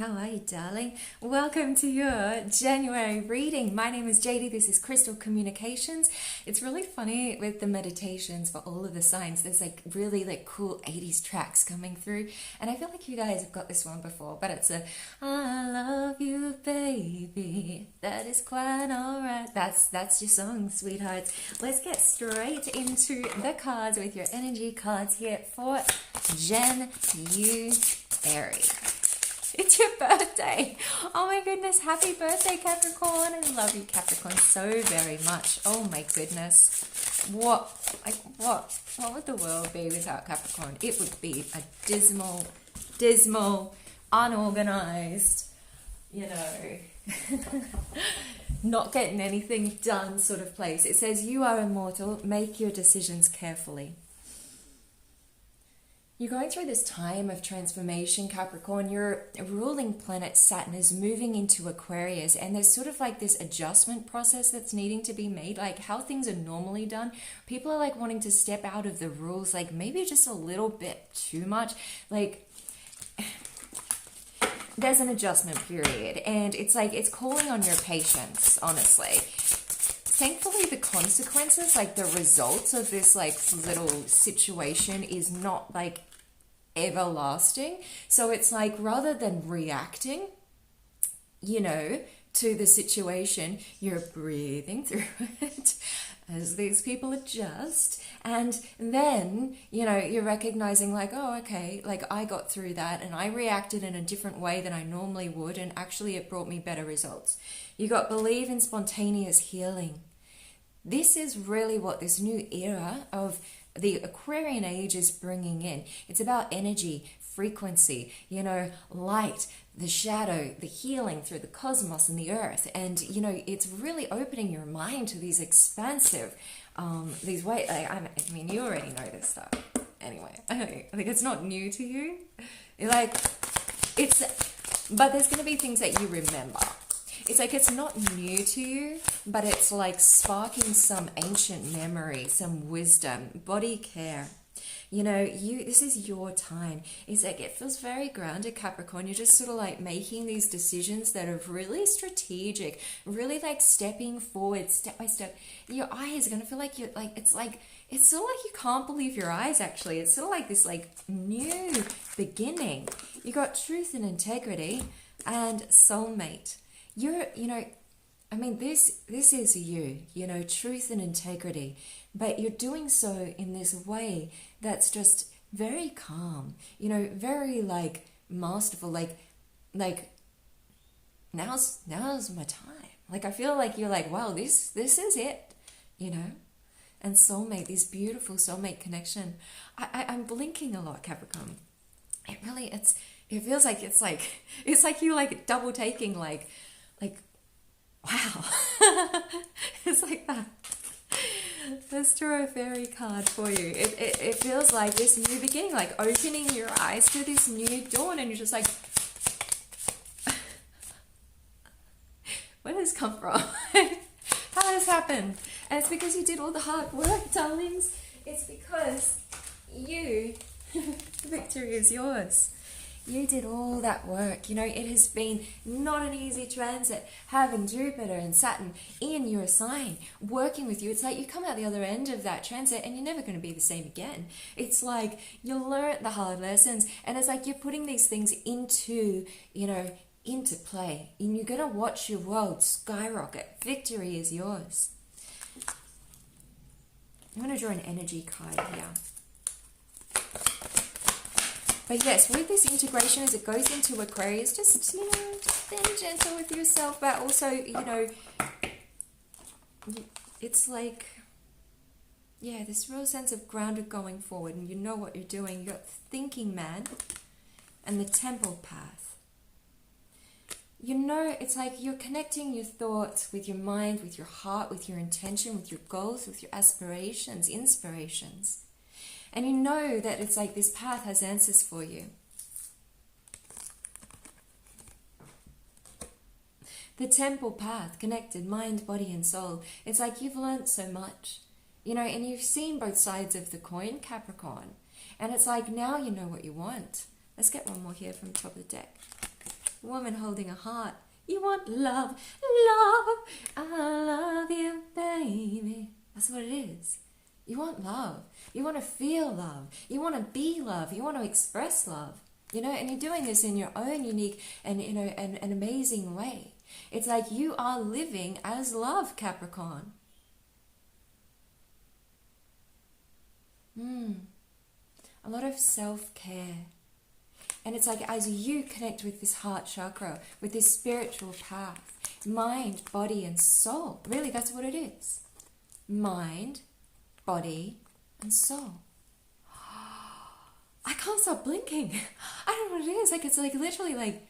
how are you, darling? Welcome to your January reading. My name is JD. This is Crystal Communications. It's really funny with the meditations for all of the signs. There's really cool 80s tracks coming through, and I feel like you guys have got this one before, but it's a I love you, baby. That is quite alright. That's your song, sweethearts. Let's get straight into the cards with your energy cards here for January. It's your birthday. Oh my goodness, happy birthday, Capricorn. I love you, Capricorn, so very much. Oh my goodness. What would the world be without Capricorn? It would be a dismal, unorganized, not getting anything done sort of place. It says, you are immortal, make your decisions carefully. You're going through this time of transformation, Capricorn. Your ruling planet Saturn is moving into Aquarius, and there's sort of this adjustment process that's needing to be made, like how things are normally done. People are wanting to step out of the rules, maybe just a little bit too much. There's an adjustment period, and it's calling on your patience, honestly. Thankfully, the consequences, the results of this little situation is not everlasting. So it's rather than reacting, to the situation, you're breathing through it as these people adjust. And then, you're recognizing oh, okay, I got through that and I reacted in a different way than I normally would. And actually it brought me better results. You got believe in spontaneous healing. This is really what this new era of the Aquarian age is bringing in. It's about energy, frequency, light, the shadow, the healing through the cosmos and the earth. And, it's really opening your mind to these expansive, these ways. You already know this stuff. Anyway, I think it's not new to you. But there's going to be things that you remember. It's not new to you, but it's sparking some ancient memory, some wisdom, body care. This is your time. It feels very grounded, Capricorn. You're just sort of making these decisions that are really strategic, really stepping forward, step by step. Your eyes are going to feel like it's sort of you can't believe your eyes, actually. It's sort of this new beginning. You got truth and integrity and soulmate. This is you, truth and integrity, but you're doing so in this way that's just very calm, very masterful, now's my time. I feel you're wow, this is it, and soulmate, this beautiful soulmate connection. I'm blinking a lot, Capricorn. It feels it's you double taking wow. It's that. Let's draw a fairy card for you. It feels like this new beginning, opening your eyes to this new dawn, and you're just where does this come from? How does this happen? And it's because you did all the hard work, darlings. It's because the victory is yours. You did all that work. It has been not an easy transit, having Jupiter and Saturn in your sign, working with you. It's you come out the other end of that transit and you're never going to be the same again. It's you learned the hard lessons, and it's you're putting these things into play, and you're going to watch your world skyrocket. Victory is yours. I'm going to draw an energy card here. But yes, with this integration, as it goes into Aquarius, just being gentle with yourself, but also, it's this real sense of grounded going forward, and you know what you're doing. You got the thinking man and the temple path. It's you're connecting your thoughts with your mind, with your heart, with your intention, with your goals, with your aspirations, inspirations. And you know that it's this path has answers for you. The temple path, connected mind, body, and soul. It's you've learned so much, and you've seen both sides of the coin, Capricorn. And it's now you know what you want. Let's get one more here from the top of the deck. woman holding a heart. You want love, love, I love you, baby. That's what it is. You want love. You want to feel love. You want to be love. You want to express love. You know, and you're doing this in your own unique and, you know, an amazing way. It's like you are living as love, Capricorn. A lot of self-care. And it's like as you connect with this heart chakra, with this spiritual path, mind, body, and soul. Really, that's what it is. Mind, body, and soul. I can't stop blinking. I don't know what it is. Like, it's like literally like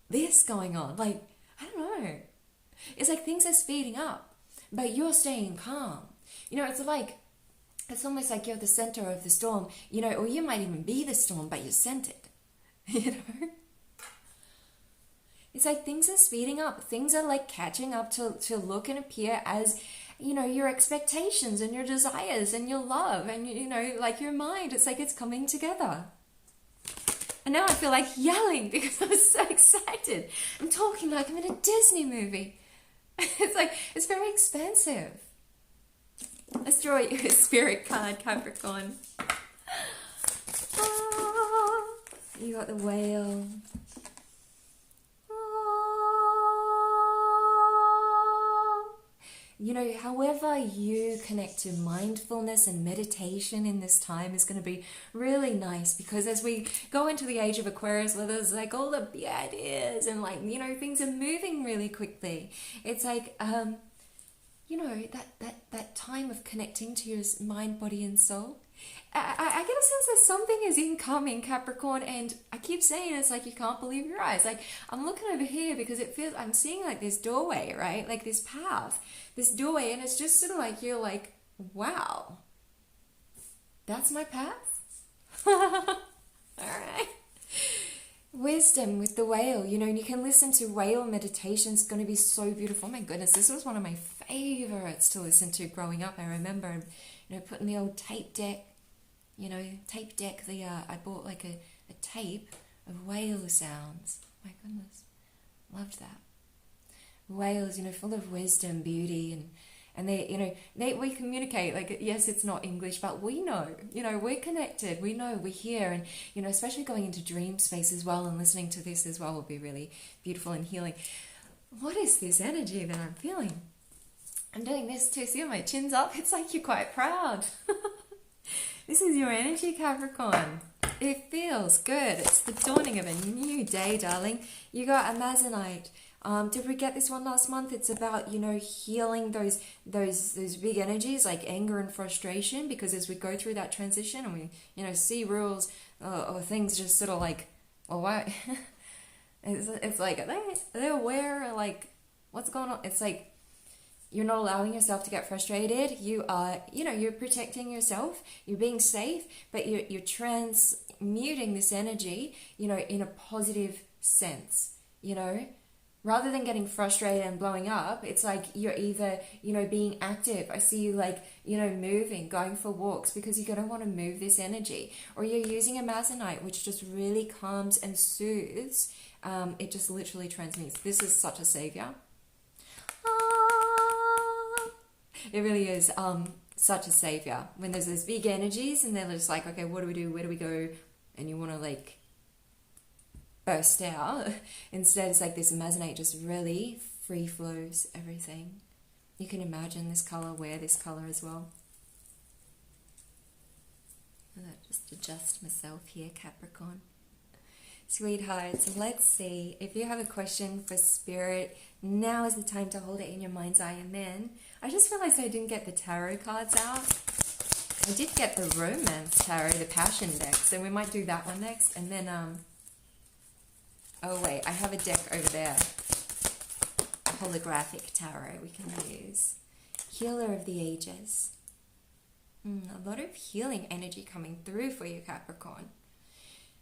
this going on. Like, I don't know. It's like things are speeding up, but you're staying calm. You know, it's almost like you're the center of the storm, you know, or you might even be the storm, but you're centered, you know? It's like things are speeding up. Things are like catching up to look and appear as, you know, your expectations and your desires and your love and, you know, like your mind. It's like it's coming together. And now I feel like yelling because I'm so excited. I'm talking like I'm in a Disney movie. It's like, it's very expensive. Let's draw you a spirit card, Capricorn. Oh, you got the whale. Oh. You know, however you connect to mindfulness and meditation in this time is going to be really nice, because as we go into the age of Aquarius, where there's like all the big ideas and like, you know, things are moving really quickly. It's like, you know, that time of connecting to your mind, body, and soul. I get a sense that something is incoming, Capricorn, and I keep saying it's like you can't believe your eyes. Like, I'm looking over here because it feels, I'm seeing like this doorway, right? Like this path, this doorway, and it's just sort of like, you're like, wow, that's my path? All right. Wisdom with the whale, you know, and you can listen to whale meditation. It's going to be so beautiful. Oh my goodness, this was one of my favorites to listen to growing up. I remember, you know, putting the old tape deck, you know, I bought like a tape of whale sounds. My goodness, loved that. Whales, you know, full of wisdom, beauty, and they, you know, we communicate, like, yes, it's not English, but we know, you know, we're connected, we know, we're here, and, you know, especially going into dream space as well, and listening to this as well will be really beautiful and healing. What is this energy that I'm feeling? I'm doing this too, see how my chin's up? It's like you're quite proud. This is your energy, Capricorn. It feels good. It's the dawning of a new day, darling. You got Amazonite. Did we get this one last month? It's about, you know, healing those big energies like anger and frustration, because as we go through that transition and we, you know, see rules or things just sort of like, well, why? it's like, are they aware, like, what's going on? It's like, you're not allowing yourself to get frustrated. You are, you know, you're protecting yourself. You're being safe, but you're transmuting this energy, you know, in a positive sense, you know. Rather than getting frustrated and blowing up, it's like you're either, you know, being active. I see you like, you know, moving, going for walks because you're going to want to move this energy. Or you're using Amazonite, which just really calms and soothes. It just literally transmutes. This is such a savior. It really is such a savior. When there's those big energies and they're just like, okay, what do we do? Where do we go? And you want to like burst out. Instead, it's like this Amazonite just really free flows everything. You can imagine this color, wear this color as well. Just adjust myself here, Capricorn. Sweethearts, let's see. If you have a question for Spirit, now is the time to hold it in your mind's eye. And then, I just realized I didn't get the tarot cards out. I did get the Romance Tarot, the Passion deck, so we might do that one next. And then, oh wait, I have a deck over there. A holographic tarot we can use. Healer of the Ages. A lot of healing energy coming through for you, Capricorn.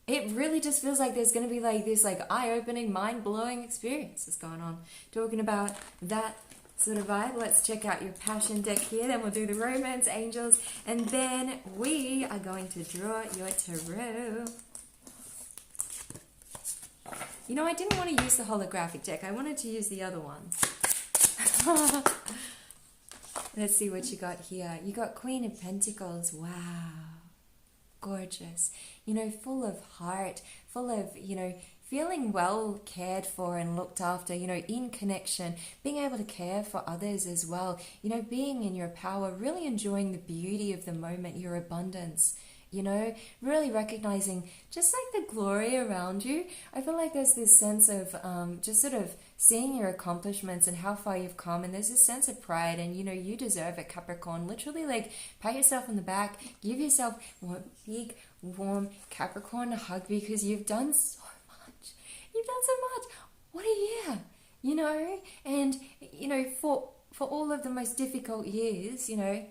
It really just feels like there's going to be like this like eye-opening, mind-blowing experiences going on. Talking about that sort of vibe. Let's check out your Passion deck here. Then we'll do the Romance Angels. And then we are going to draw your tarot. You know, I didn't want to use the holographic deck. I wanted to use the other one. Let's see what you got here. You got Queen of Pentacles. Wow. Gorgeous. You know, full of heart, full of, you know, feeling well cared for and looked after, you know, in connection, being able to care for others as well, you know, being in your power, really enjoying the beauty of the moment, your abundance, you know, really recognizing just like the glory around you. I feel like there's this sense of just sort of seeing your accomplishments and how far you've come, and there's this sense of pride, and you know, you deserve it, Capricorn. Literally, like, pat yourself on the back, give yourself a big, warm Capricorn hug, because you've done so much. You've done so much. What a year, you know, and you know, for all of the most difficult years, you know,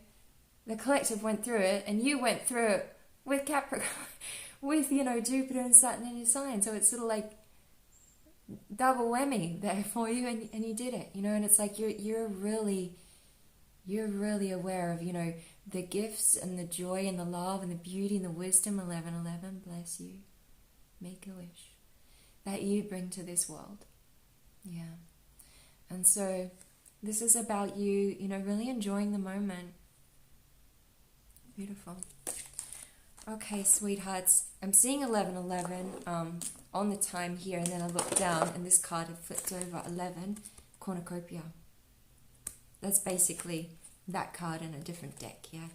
the collective went through it, and you went through it with Capricorn, with, you know, Jupiter and Saturn in your sign. So it's sort of like double whammy there for you, and you did it, you know. And it's like you're really aware of, you know, the gifts and the joy and the love and the beauty and the wisdom. 1111, bless you, make a wish, that you bring to this world. Yeah. And so this is about you, you know, really enjoying the moment. Beautiful. Okay, sweethearts, I'm seeing 1111 on the time here, and then I look down and this card had flipped over. 11, cornucopia. That's basically that card in a different deck, yeah.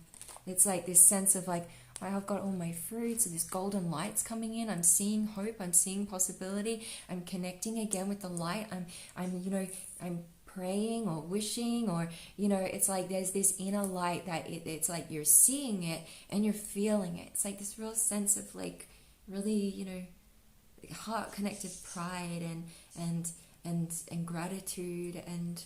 It's like this sense of like, I've got all my fruits, and this golden light's coming in. I'm seeing hope, I'm seeing possibility, I'm connecting again with the light. I'm you know, I'm praying or wishing, or, you know, it's like there's this inner light that it's like you're seeing it and you're feeling it. It's like this real sense of like really, you know, heart connected pride and gratitude and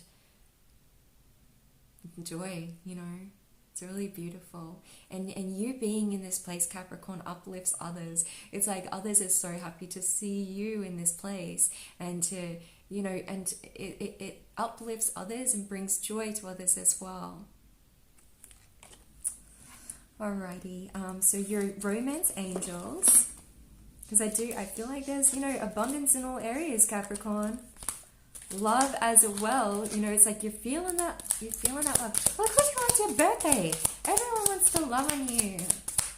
joy, you know. It's really beautiful. And you being in this place, Capricorn, uplifts others. It's like others are so happy to see you in this place, and to, you know, and it uplifts others and brings joy to others as well. Alrighty, so your romance angels, because I feel like there's, you know, abundance in all areas, Capricorn. Love as well, you know, it's like you're feeling that love. Well, of course, it's your birthday. Everyone wants to love on you.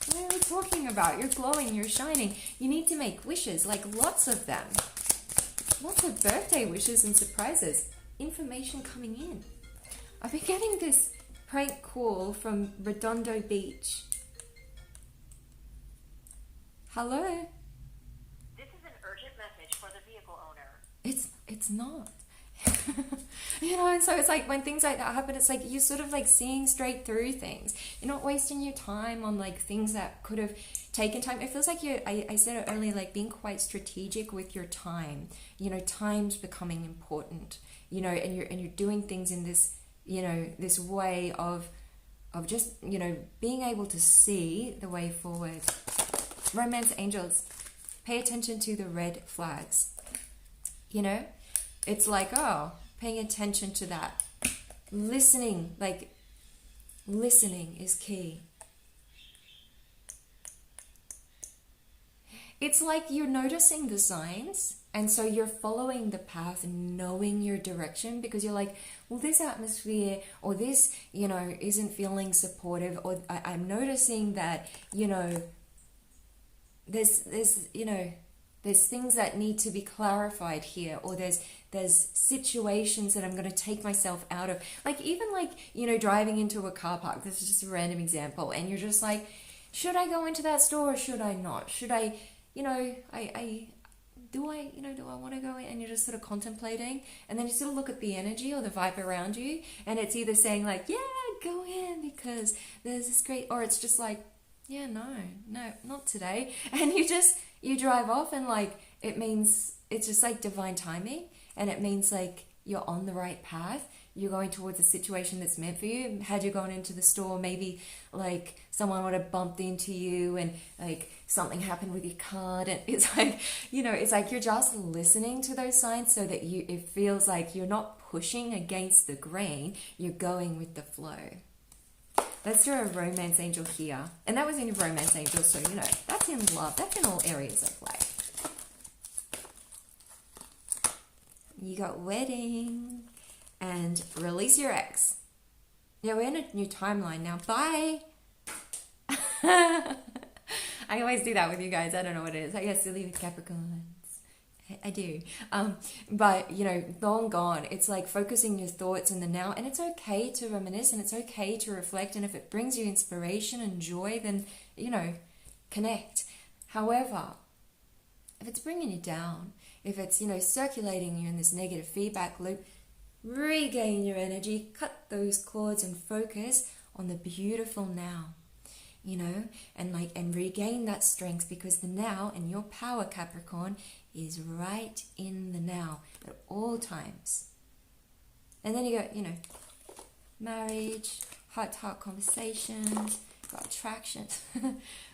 What are we talking about? You're glowing, you're shining. You need to make wishes, like lots of them. Lots of birthday wishes and surprises. Information coming in. I've been getting this prank call from Redondo Beach. Hello? This is an urgent message for the vehicle owner. It's not. You know, and so it's like when things like that happen, it's like you're sort of like seeing straight through things. You're not wasting your time on like things that could have taken time. It feels like I said it earlier, like being quite strategic with your time. You know, time's becoming important, you know, and you're doing things in this, you know, this way of just, you know, being able to see the way forward. Romance angels, pay attention to the red flags. You know, it's like, oh, paying attention to that. Listening, like, listening is key. It's like you're noticing the signs, and so you're following the path and knowing your direction, because you're like, well, this atmosphere or this, you know, isn't feeling supportive, or I'm noticing that, you know, there's you know, there's things that need to be clarified here, or there's situations that I'm going to take myself out of. Like, even like, you know, driving into a car park, this is just a random example, and you're just like, should I go into that store or should I not? Should I, you know, do I want to go in? And you're just sort of contemplating, and then you sort of look at the energy or the vibe around you, and it's either saying like, yeah, go in because there's this great, or it's just like, yeah, no, not today. And you drive off, and like, it means it's just like divine timing, and it means like you're on the right path. You're going towards a situation that's meant for you. Had you gone into the store, maybe like someone would have bumped into you, and like something happened with your card, and it's like, you know, it's like you're just listening to those signs so that it feels like you're not pushing against the grain, you're going with the flow. Let's do a romance angel here. And that was in romance angel, so, you know, that's in love. That's in all areas of life. you got wedding and release your ex. Yeah, we're in a new timeline now. Bye. I always do that with you guys. I don't know what it is. I get silly with Capricorns. I do. But, you know, long gone. It's like focusing your thoughts in the now. And it's okay to reminisce and it's okay to reflect. And if it brings you inspiration and joy, then, you know, connect. However, if it's bringing you down, if it's, you know, circulating you in this negative feedback loop, regain your energy, cut those cords and focus on the beautiful now. You know, and regain that strength, because the now and your power, Capricorn, is right in the now at all times. And then you go, you know, marriage, heart-to-heart conversations, got attraction,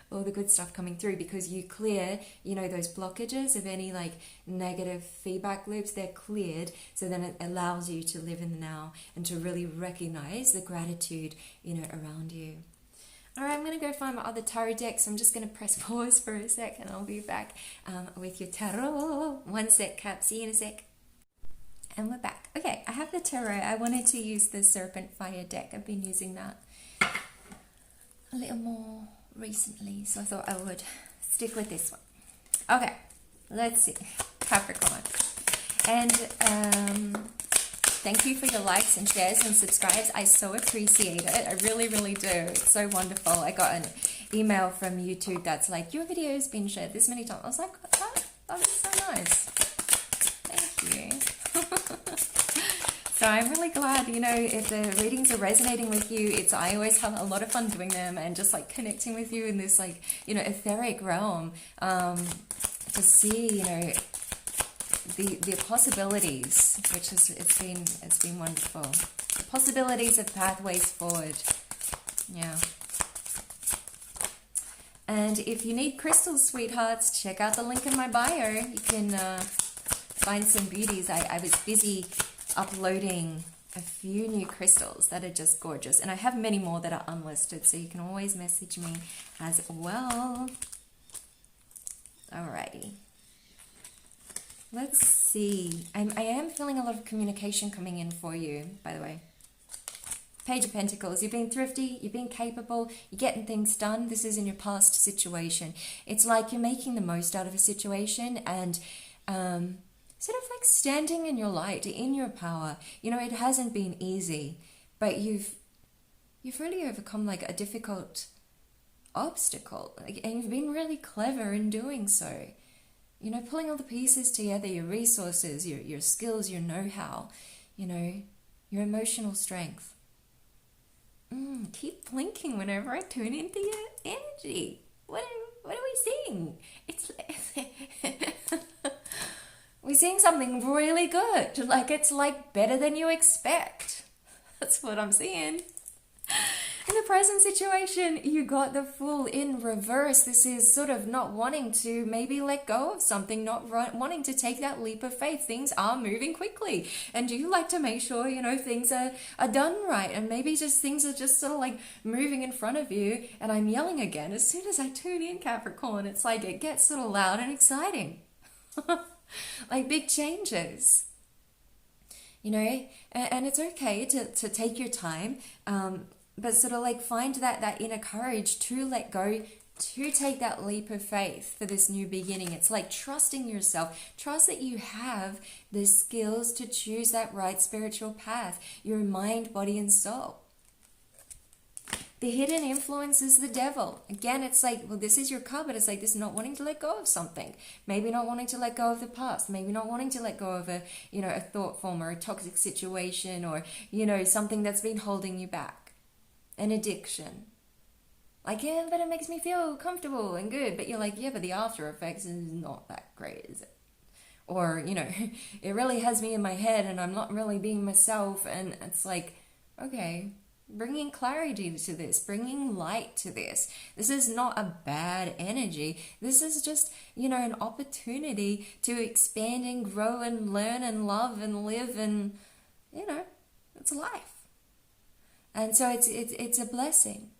all the good stuff coming through, because you clear, you know, those blockages of any like negative feedback loops. They're cleared, so then it allows you to live in the now and to really recognize the gratitude, you know, around you. All right, I'm going to go find my other tarot deck, so I'm just going to press pause for a sec and I'll be back with your tarot. One sec, Cap. See you in a sec. And we're back. Okay, I have the tarot. I wanted to use the Serpent Fire deck. I've been using that a little more recently, so I thought I would stick with this one. Okay, let's see. Capricorn. And thank you for your likes and shares and subscribes. I so appreciate it. I really, really do. It's so wonderful. I got an email from YouTube that's like, your video has been shared this many times. I was like, that is so nice. Thank you. So I'm really glad, you know, if the readings are resonating with you. I always have a lot of fun doing them and just like connecting with you in this like, you know, etheric realm, to see, you know, the possibilities, which is it's been wonderful. The possibilities of pathways forward. Yeah. And if you need crystals, sweethearts, check out the link in my bio. You can find some beauties. I was busy uploading a few new crystals that are just gorgeous, and I have many more that are unlisted, so you can always message me as well. Alrighty. Let's see. I am feeling a lot of communication coming in for you, by the way. Page of Pentacles. You've been thrifty. You've been capable. You're getting things done. This is in your past situation. It's like you're making the most out of a situation and sort of like standing in your light, in your power. You know, it hasn't been easy, but you've really overcome like a difficult obstacle, and you've been really clever in doing so. You know, pulling all the pieces together, your resources, your skills, your know-how, you know, your emotional strength. Keep blinking whenever I tune into your energy. What are we seeing? We're seeing something really good. Like, it's like better than you expect. That's what I'm seeing. In the present situation, you got the Fool in reverse. This is sort of not wanting to maybe let go of something, not wanting to take that leap of faith. Things are moving quickly, and you like to make sure, you know, things are done right, and maybe just things are just sort of like moving in front of you. And I'm yelling again. As soon as I tune in, Capricorn, it's like it gets sort of loud and exciting. Like big changes. You know, and it's okay to take your time, but sort of like find that inner courage to let go, to take that leap of faith for this new beginning. It's like trusting yourself. Trust that you have the skills to choose that right spiritual path, your mind, body, and soul. The hidden influence is the devil. Again, it's like, well, this is your card, but it's like this not wanting to let go of something. Maybe not wanting to let go of the past. Maybe not wanting to let go of a, you know, a thought form or a toxic situation, or, you know, something that's been holding you back. An addiction. Like, yeah, but it makes me feel comfortable and good. But you're like, yeah, but the after effects is not that great, is it? Or, you know, it really has me in my head and I'm not really being myself. And it's like, okay, bringing clarity to this, bringing light to this. This is not a bad energy. This is just, you know, an opportunity to expand and grow and learn and love and live, and, you know, it's life. And so it's a blessing.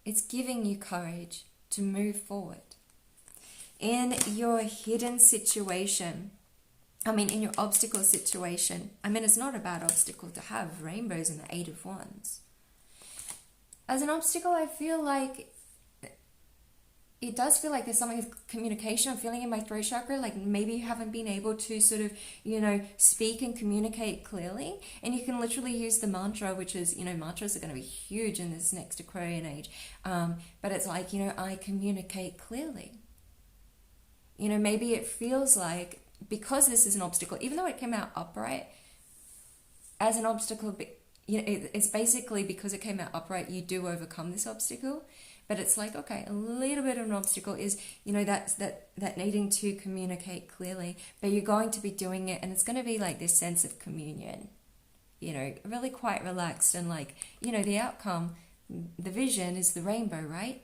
It's giving you courage to move forward. In your hidden situation, I mean, in your obstacle situation, I mean, it's not a bad obstacle to have rainbows and the Eight of Wands. As an obstacle, I feel like it does feel like there's something with communication. I'm feeling in my throat chakra, like maybe you haven't been able to sort of, speak and communicate clearly. And you can literally use the mantra, which is, mantras are going to be huge in this next Aquarian age. But it's like, I communicate clearly. Maybe it feels like, because this is an obstacle, even though it came out upright, as an obstacle, it's basically because it came out upright, you do overcome this obstacle. But it's like, okay, a little bit of an obstacle is, that's that needing to communicate clearly. But you're going to be doing it, and it's going to be like this sense of communion, really quite relaxed. And like, the outcome, the vision is the rainbow, right?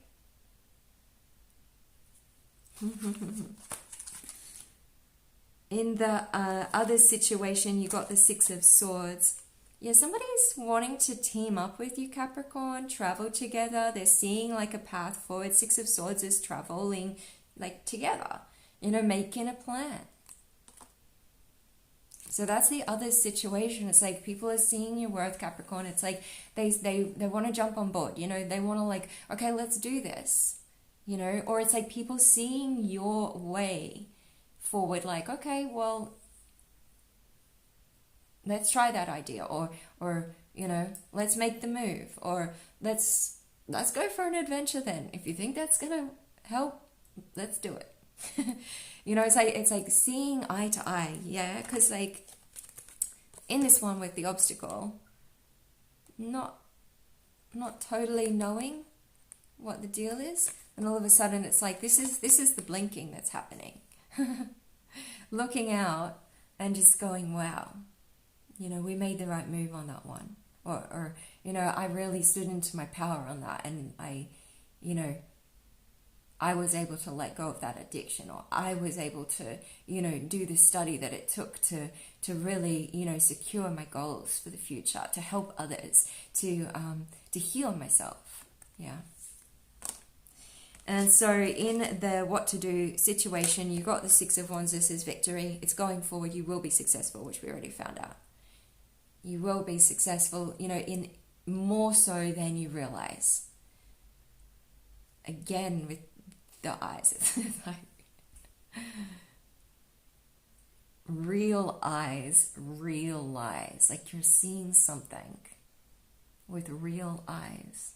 In the other situation, you got the Six of Swords. Yeah, somebody's wanting to team up with you, Capricorn, travel together. They're seeing like a path forward. Six of Swords is traveling like together, making a plan. So that's the other situation. It's like people are seeing your worth, Capricorn. It's like they want to jump on board, they want to like, okay, let's do this, or it's like people seeing your way forward, like, okay, well, let's try that idea, or let's make the move, or let's go for an adventure then. If you think that's gonna help, let's do it. It's like seeing eye to eye, yeah, because like in this one with the obstacle, not totally knowing what the deal is, and all of a sudden it's like this is the blinking that's happening. Looking out and just going, wow, we made the right move on that one. Or I really stood into my power on that, and I was able to let go of that addiction, or I was able to, do the study that it took to really, secure my goals for the future, to help others, to heal myself. Yeah. And so in the what to do situation, you got the Six of Wands. This is victory. It's going forward. You will be successful, which we already found out. You will be successful, in more so than you realize. Again, with the eyes, it's like real eyes, real lies. Like you're seeing something with real eyes.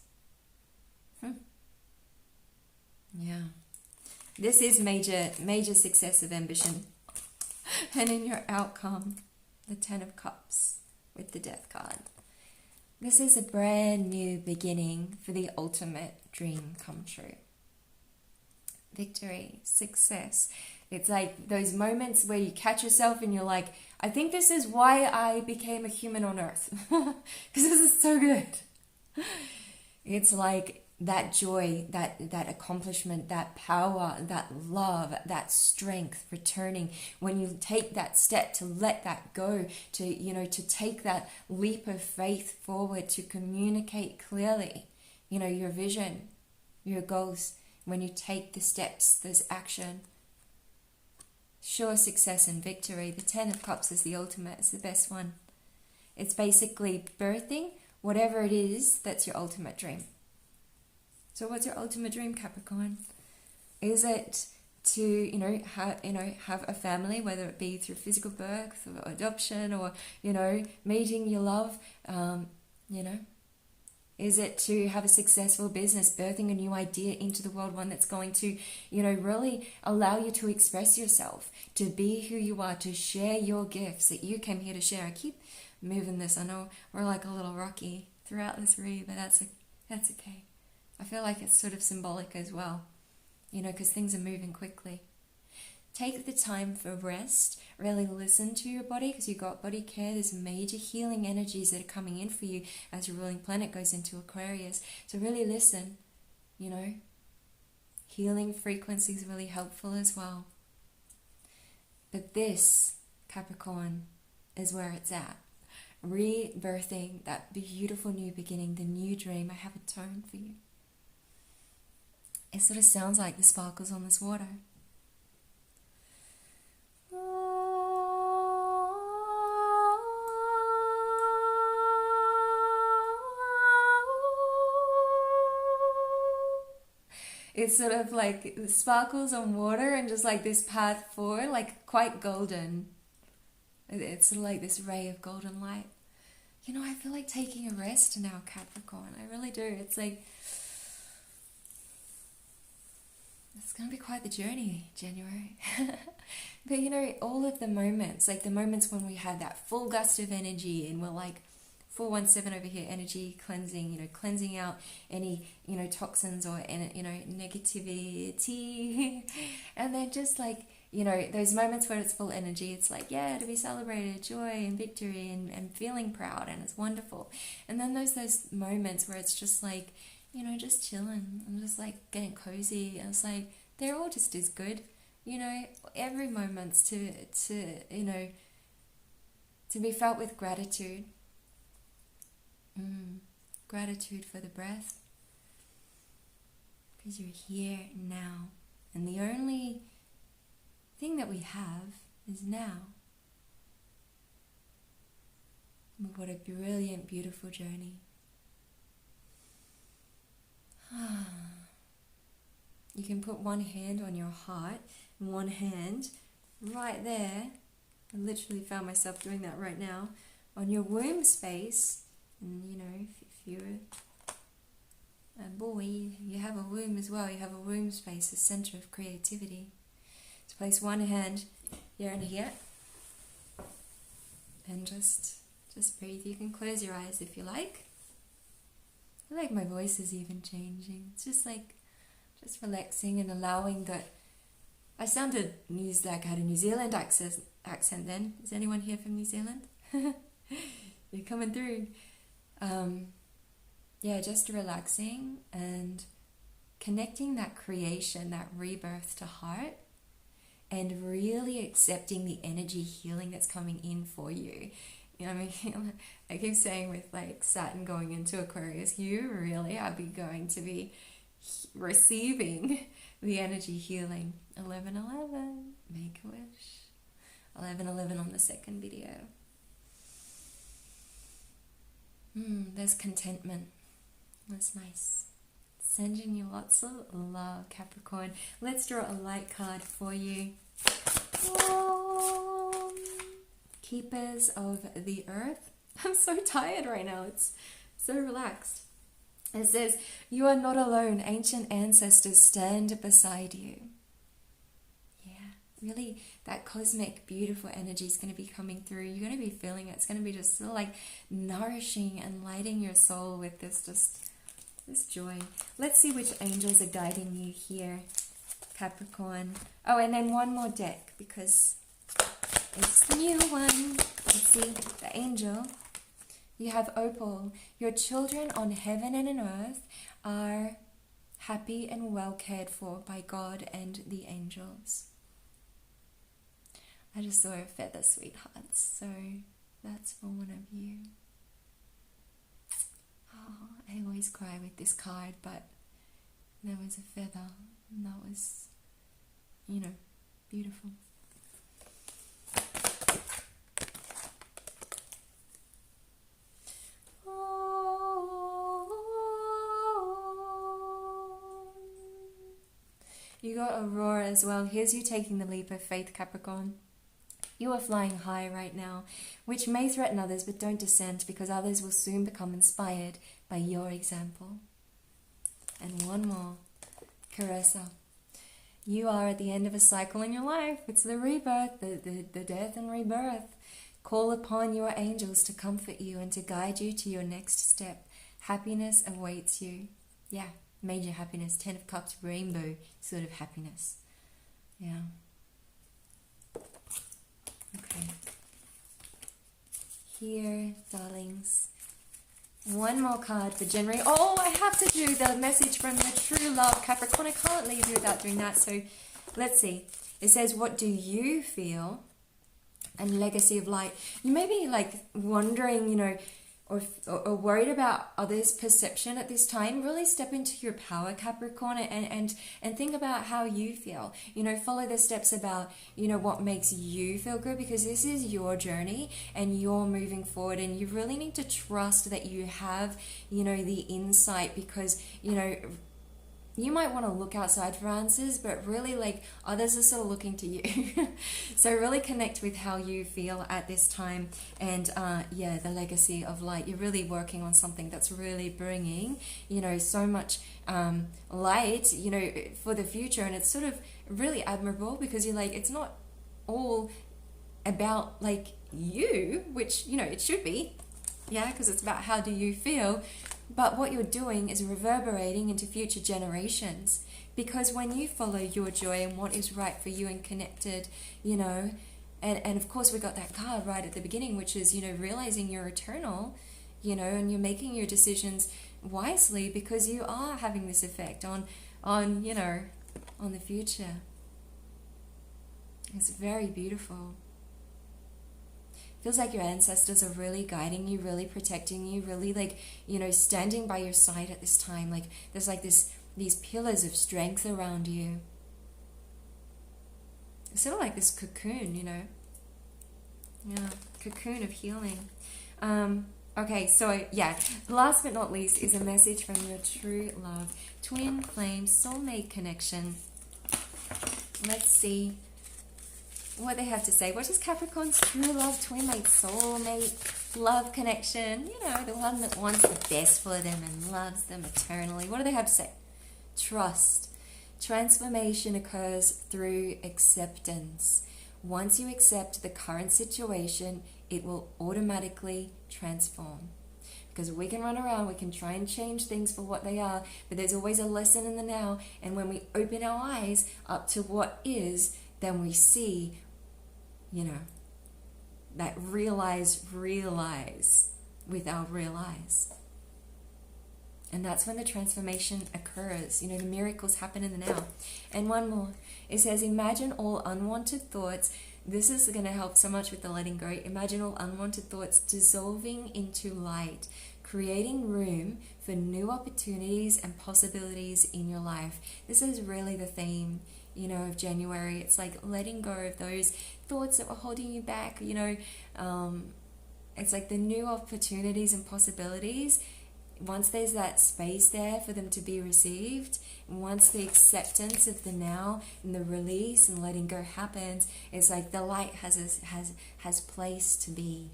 Yeah. This is major success of ambition. And in your outcome, the Ten of Cups with the Death card. This is a brand new beginning for the ultimate dream come true. Victory, success. It's like those moments where you catch yourself and you're like, I think this is why I became a human on Earth. Because this is so good. It's like that joy, that accomplishment, that power, that love, that strength returning when you take that step to let that go, to take that leap of faith forward, to communicate clearly, your vision, your goals. When you take the steps, there's action. Sure success and victory. The Ten of Cups is the ultimate, it's the best one. It's basically birthing whatever it is that's your ultimate dream. So what's your ultimate dream, Capricorn? Is it to, have a family, whether it be through physical birth or adoption, or, meeting your love, Is it to have a successful business, birthing a new idea into the world, one that's going to, really allow you to express yourself, to be who you are, to share your gifts that you came here to share? I keep moving this. I know we're like a little rocky throughout this read, but that's okay. I feel like it's sort of symbolic as well, because things are moving quickly. Take the time for rest. Really listen to your body, because you got body care. There's major healing energies that are coming in for you as your ruling planet goes into Aquarius. So really listen, Healing frequency is really helpful as well. But this, Capricorn, is where it's at. Rebirthing, that beautiful new beginning, the new dream. I have a tone for you. It sort of sounds like the sparkles on this water. It's sort of like sparkles on water and just like this path forward, like quite golden. It's sort of like this ray of golden light. You know, I feel like taking a rest now, Capricorn. I really do. It's like, it's going to be quite the journey, January. But you know, all of the moments, like the moments when we had that full gust of energy and we're like, 417 over here, energy cleansing, you know, cleansing out any, you know, toxins or, you know, negativity. And then just like, you know, those moments where it's full energy, it's like, yeah, to be celebrated, joy and victory and feeling proud, and it's wonderful. And then there's those moments where it's just like, you know, just chilling and just like getting cozy, and it's like, they're all just as good, you know, every moment's to you know, to be felt with gratitude. Gratitude for the breath, because you're here now, and the only thing that we have is now. What a brilliant, beautiful journey. You can put one hand on your heart and one hand right there. I literally found myself doing that right now, on your womb space. And you know, if you're a boy, you have a womb as well. You have a womb space, the center of creativity. To place one hand here and here, and just breathe. You can close your eyes if you like. I like my voice is even changing. It's just like, just relaxing and allowing that. I sounded like I had a New Zealand accent then. Is anyone here from New Zealand? You're coming through. Yeah, just relaxing and connecting that creation, that rebirth to heart, and really accepting the energy healing that's coming in for you. You know what I mean? I keep saying with like Saturn going into Aquarius, you really are going to be receiving the energy healing. 1111, make a wish. 1111 on the second video. There's contentment. That's nice. Sending you lots of love, Capricorn. Let's draw a light card for you. Keepers of the earth. I'm so tired right now. It's so relaxed. It says, you are not alone. Ancient ancestors stand beside you. Really, that cosmic, beautiful energy is going to be coming through. You're going to be feeling it. It's going to be just sort of like nourishing and lighting your soul with this joy. Let's see which angels are guiding you here, Capricorn. Oh, and then one more deck, because it's the new one. Let's see, the angel. You have Opal. Your children on heaven and on earth are happy and well cared for by God and the angels. I just saw a feather, sweethearts, so that's for one of you. Oh, I always cry with this card, but there was a feather, and that was, you know, beautiful. You got Aurora as well. Here's you taking the leap of faith, Capricorn. You are flying high right now, which may threaten others, but don't descend, because others will soon become inspired by your example. And one more, Caressa. You are at the end of a cycle in your life. It's the rebirth, the death and rebirth. Call upon your angels to comfort you and to guide you to your next step. Happiness awaits you. Yeah, major happiness. 10 of Cups, rainbow sort of happiness. Yeah. Okay. Here, darlings. One more card for January. Oh, I have to do the message from the true love, Capricorn. I can't leave you without doing that. So let's see. It says, what do you feel? And legacy of light. You may be like wondering, you know, or worried about others' perception at this time. Really step into your power, Capricorn, and think about how you feel. You know, follow the steps about, you know, what makes you feel good, because this is your journey and you're moving forward, and you really need to trust that you have, you know, the insight, because, you know, you might want to look outside for answers, but really like others are sort of looking to you. So really connect with how you feel at this time. And yeah, the legacy of light. You're really working on something that's really bringing, you know, so much light, you know, for the future. And it's sort of really admirable because you're like, it's not all about like you, which, you know, it should be. Yeah, because it's about how do you feel. But what you're doing is reverberating into future generations. Because when you follow your joy and what is right for you and connected, you know, and of course we got that card right at the beginning, which is, you know, realizing you're eternal, you know, and you're making your decisions wisely because you are having this effect on you know, on the future. It's very beautiful. Feels like your ancestors are really guiding you, really protecting you, really like, you know, standing by your side at this time. Like there's like these pillars of strength around you. It's sort of like this cocoon, you know. Yeah, cocoon of healing. Okay, so yeah, last but not least is a message from your true love, twin flame, soulmate connection. Let's see what they have to say. What is Capricorn's true love, twin mate, soulmate, love connection? You know, the one that wants the best for them and loves them eternally. What do they have to say? Trust. Transformation occurs through acceptance. Once you accept the current situation, it will automatically transform. Because we can run around, we can try and change things for what they are, but there's always a lesson in the now. And when we open our eyes up to what is, then we see, you know, that realize with our real eyes. And that's when the transformation occurs. You know, the miracles happen in the now. And one more. It says, imagine all unwanted thoughts. This is going to help so much with the letting go. Imagine all unwanted thoughts dissolving into light, creating room for new opportunities and possibilities in your life. This is really the theme, you know, of January. It's like letting go of those thoughts that were holding you back, you know. It's like the new opportunities and possibilities. Once there's that space there for them to be received, once the acceptance of the now and the release and letting go happens, it's like the light has place to be.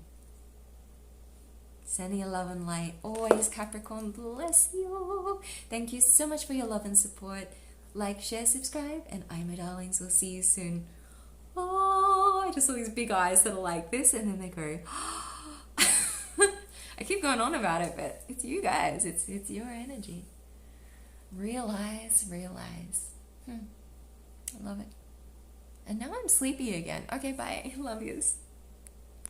Sending your love and light always, Capricorn. Bless you. Thank you so much for your love and support. Like, share, subscribe, and my darlings, we'll see you soon. Oh, I just saw these big eyes that are like this, and then they go. I keep going on about it, but it's you guys. It's your energy. Realize. I love it. And now I'm sleepy again. Okay, bye. Love yous.